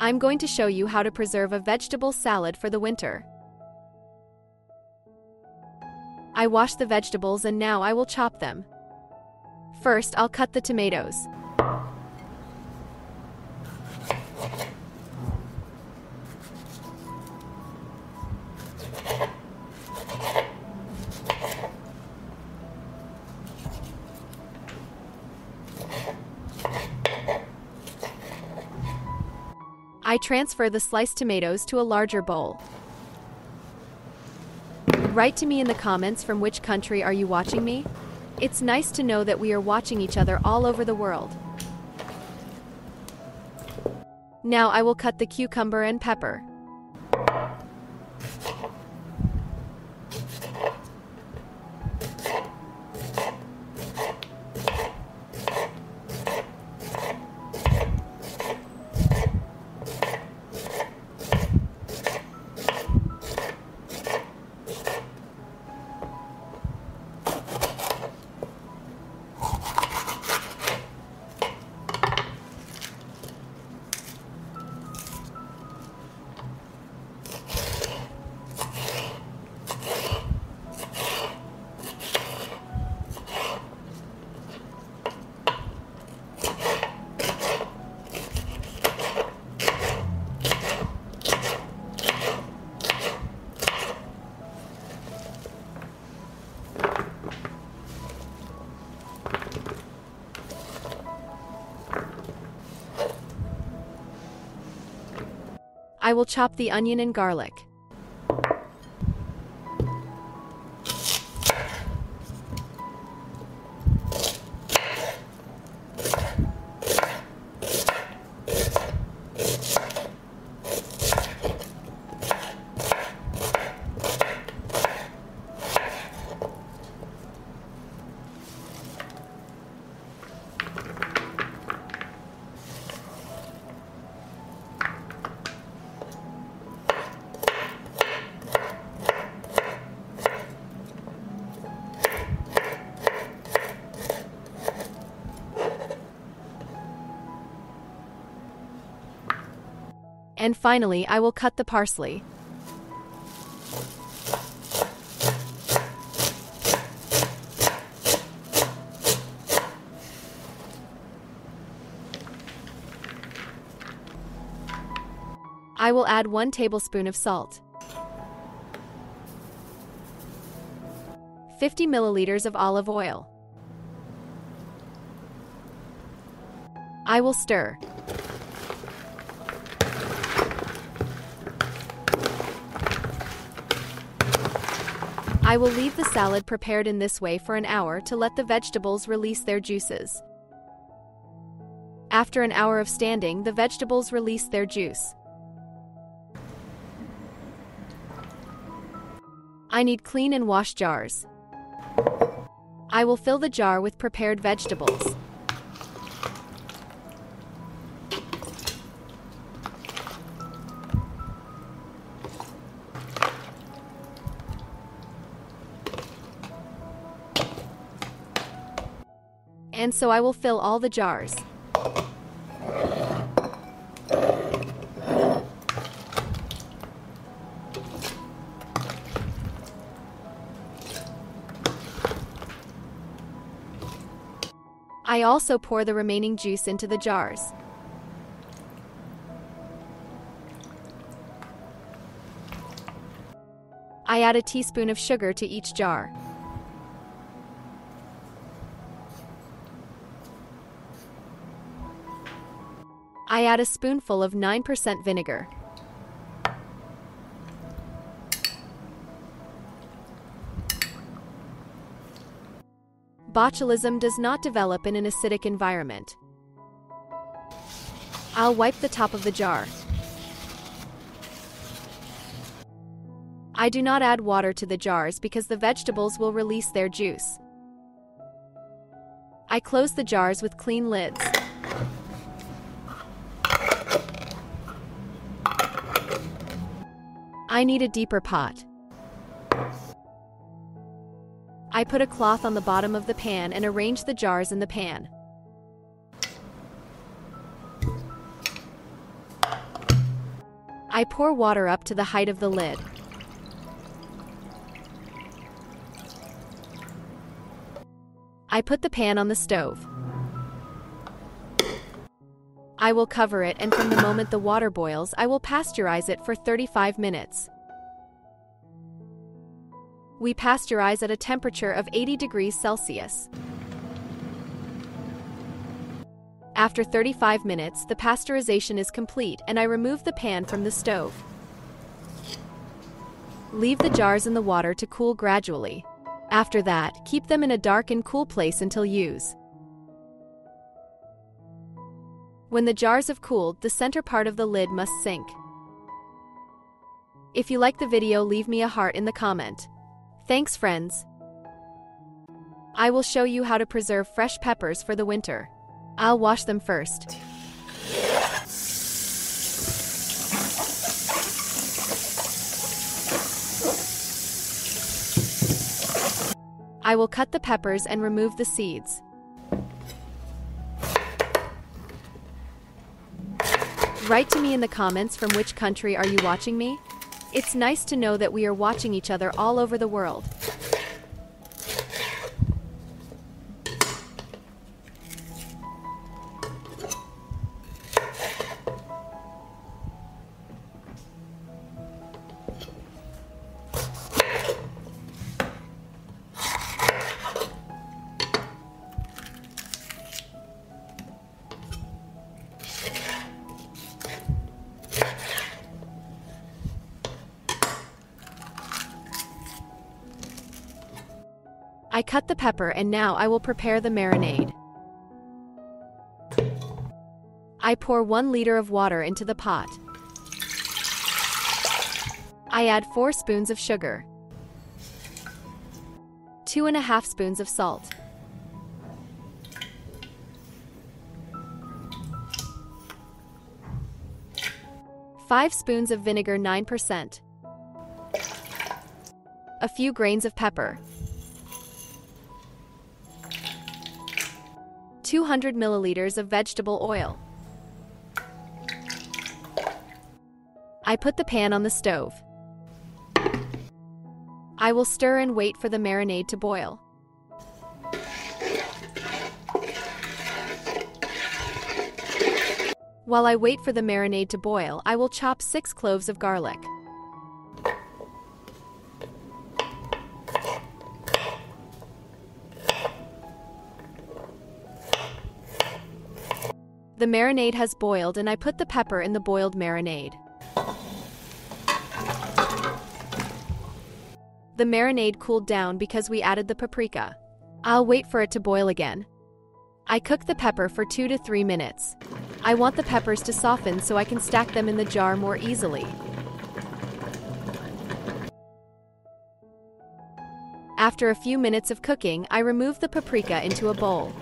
I'm going to show you how to preserve a vegetable salad for the winter. I washed the vegetables and now I will chop them. First, I'll cut the tomatoes. I transfer the sliced tomatoes to a larger bowl. Write to me in the comments from which country are you watching me? It's nice to know that we are watching each other all over the world. Now I will cut the cucumber and pepper. I will chop the onion and garlic. And finally, I will cut the parsley. I will add 1 tablespoon of salt. 50 milliliters of olive oil. I will stir. I will leave the salad prepared in this way for an hour to let the vegetables release their juices. After an hour of standing, the vegetables release their juice. I need clean and washed jars. I will fill the jar with prepared vegetables. And so I will fill all the jars. I also pour the remaining juice into the jars. I add a teaspoon of sugar to each jar. I add a spoonful of 9% vinegar. Botulism does not develop in an acidic environment. I'll wipe the top of the jar. I do not add water to the jars because the vegetables will release their juice. I close the jars with clean lids. I need a deeper pot. I put a cloth on the bottom of the pan and arrange the jars in the pan. I pour water up to the height of the lid. I put the pan on the stove. I will cover it, and from the moment the water boils, I will pasteurize it for 35 minutes. We pasteurize at a temperature of 80 degrees Celsius. After 35 minutes, the pasteurization is complete, and I remove the pan from the stove. Leave the jars in the water to cool gradually. After that, keep them in a dark and cool place until use. When the jars have cooled, the center part of the lid must sink. If you like the video, leave me a heart in the comment. Thanks, friends. I will show you how to preserve fresh peppers for the winter. I'll wash them first. I will cut the peppers and remove the seeds. Write to me in the comments from which country are you watching me? It's nice to know that we are watching each other all over the world. I cut the pepper, and now I will prepare the marinade. I pour 1 liter of water into the pot. I add 4 spoons of sugar, 2½ spoons of salt, 5 spoons of vinegar 9%, a few grains of pepper, 200 milliliters of vegetable oil. I put the pan on the stove. I will stir and wait for the marinade to boil. While I wait for the marinade to boil, I will chop 6 cloves of garlic. The marinade has boiled, and I put the pepper in the boiled marinade. The marinade cooled down because we added the paprika. I'll wait for it to boil again. I cook the pepper for 2 to 3 minutes. I want the peppers to soften so I can stack them in the jar more easily. After a few minutes of cooking, I remove the paprika into a bowl.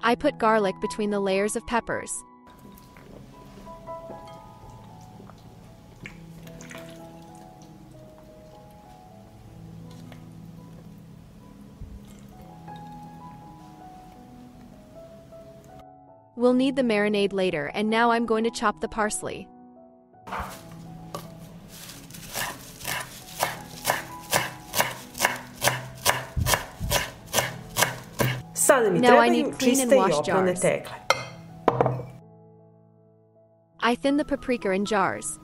I put garlic between the layers of peppers. We'll need the marinade later, and now I'm going to chop the parsley. Now I need clean and washed jars. I thin the paprika in jars.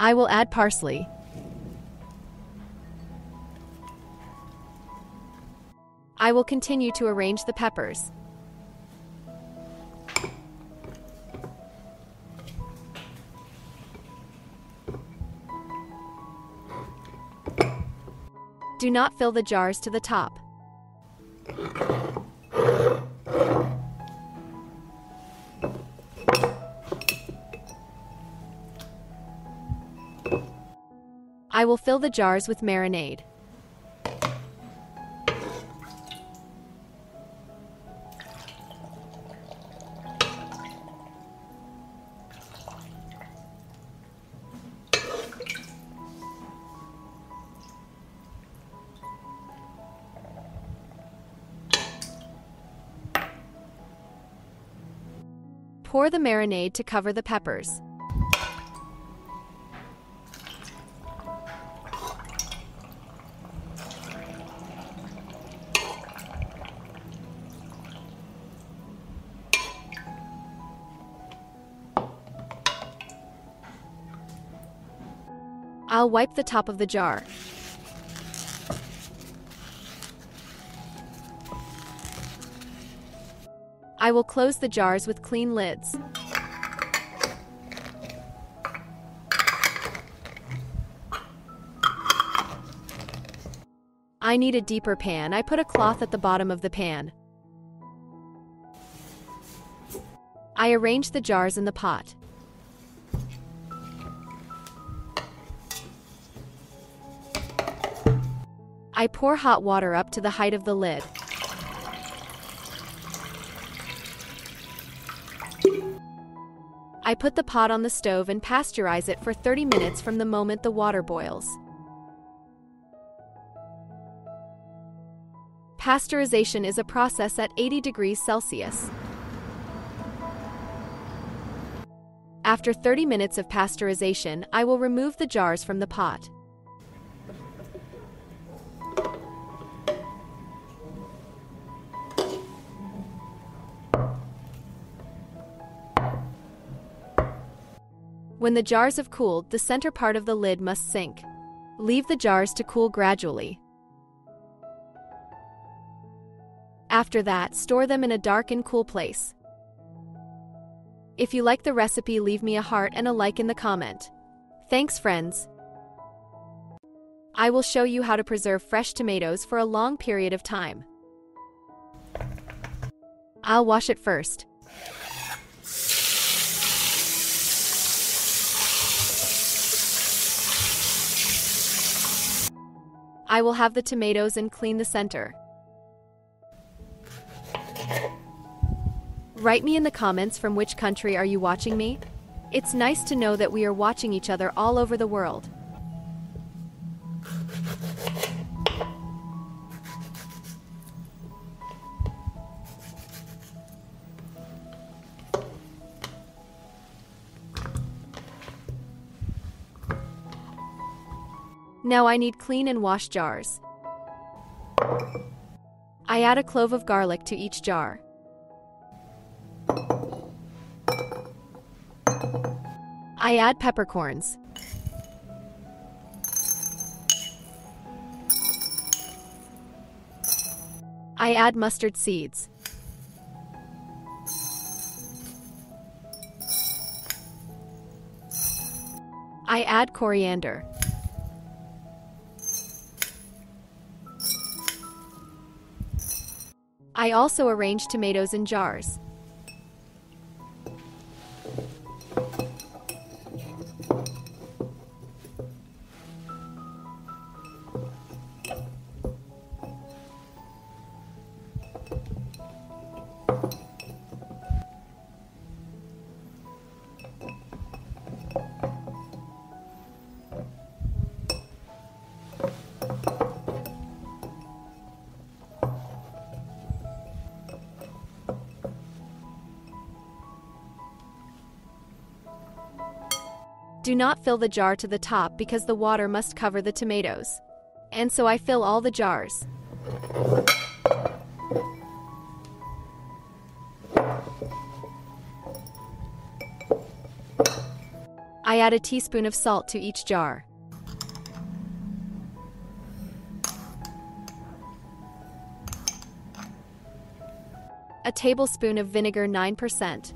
I will add parsley. I will continue to arrange the peppers. Do not fill the jars to the top. I will fill the jars with marinade. Pour the marinade to cover the peppers. I'll wipe the top of the jar. I will close the jars with clean lids. I need a deeper pan. I put a cloth at the bottom of the pan. I arrange the jars in the pot. I pour hot water up to the height of the lid. I put the pot on the stove and pasteurize it for 30 minutes from the moment the water boils. Pasteurization is a process at 80 degrees Celsius. After 30 minutes of pasteurization, I will remove the jars from the pot. When the jars have cooled, the center part of the lid must sink. Leave the jars to cool gradually. After that, store them in a dark and cool place. If you like the recipe, leave me a heart and a like in the comment. Thanks, friends. I will show you how to preserve fresh tomatoes for a long period of time. I'll wash it first. I will have the tomatoes and clean the center. Write me in the comments from which country are you watching me? It's nice to know that we are watching each other all over the world. Now I need clean and wash jars. I add a clove of garlic to each jar. I add peppercorns. I add mustard seeds. I add coriander. I also arrange tomatoes in jars. Do not fill the jar to the top because the water must cover the tomatoes. And so I fill all the jars. I add a teaspoon of salt to each jar. A tablespoon of vinegar 9%.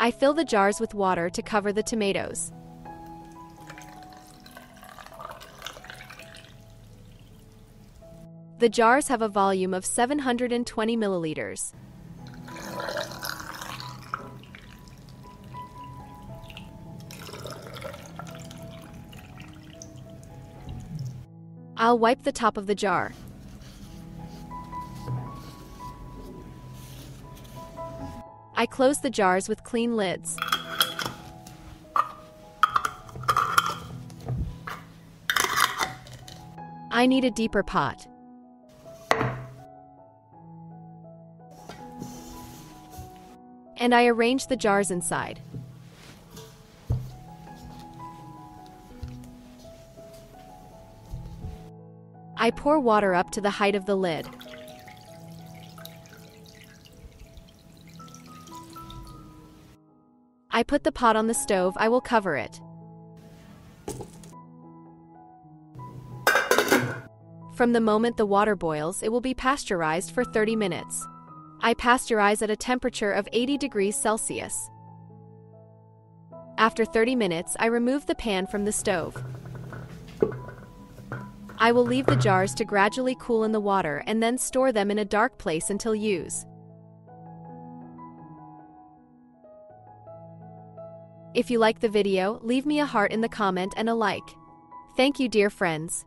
I fill the jars with water to cover the tomatoes. The jars have a volume of 720 milliliters. I'll wipe the top of the jar. I close the jars with clean lids. I need a deeper pot. And I arrange the jars inside. I pour water up to the height of the lid. I put the pot on the stove. I will cover it. From the moment the water boils, it will be pasteurized for 30 minutes. I pasteurize at a temperature of 80 degrees Celsius. After 30 minutes, I remove the pan from the stove. I will leave the jars to gradually cool in the water and then store them in a dark place until use. If you like the video, leave me a heart in the comment and a like. Thank you, dear friends.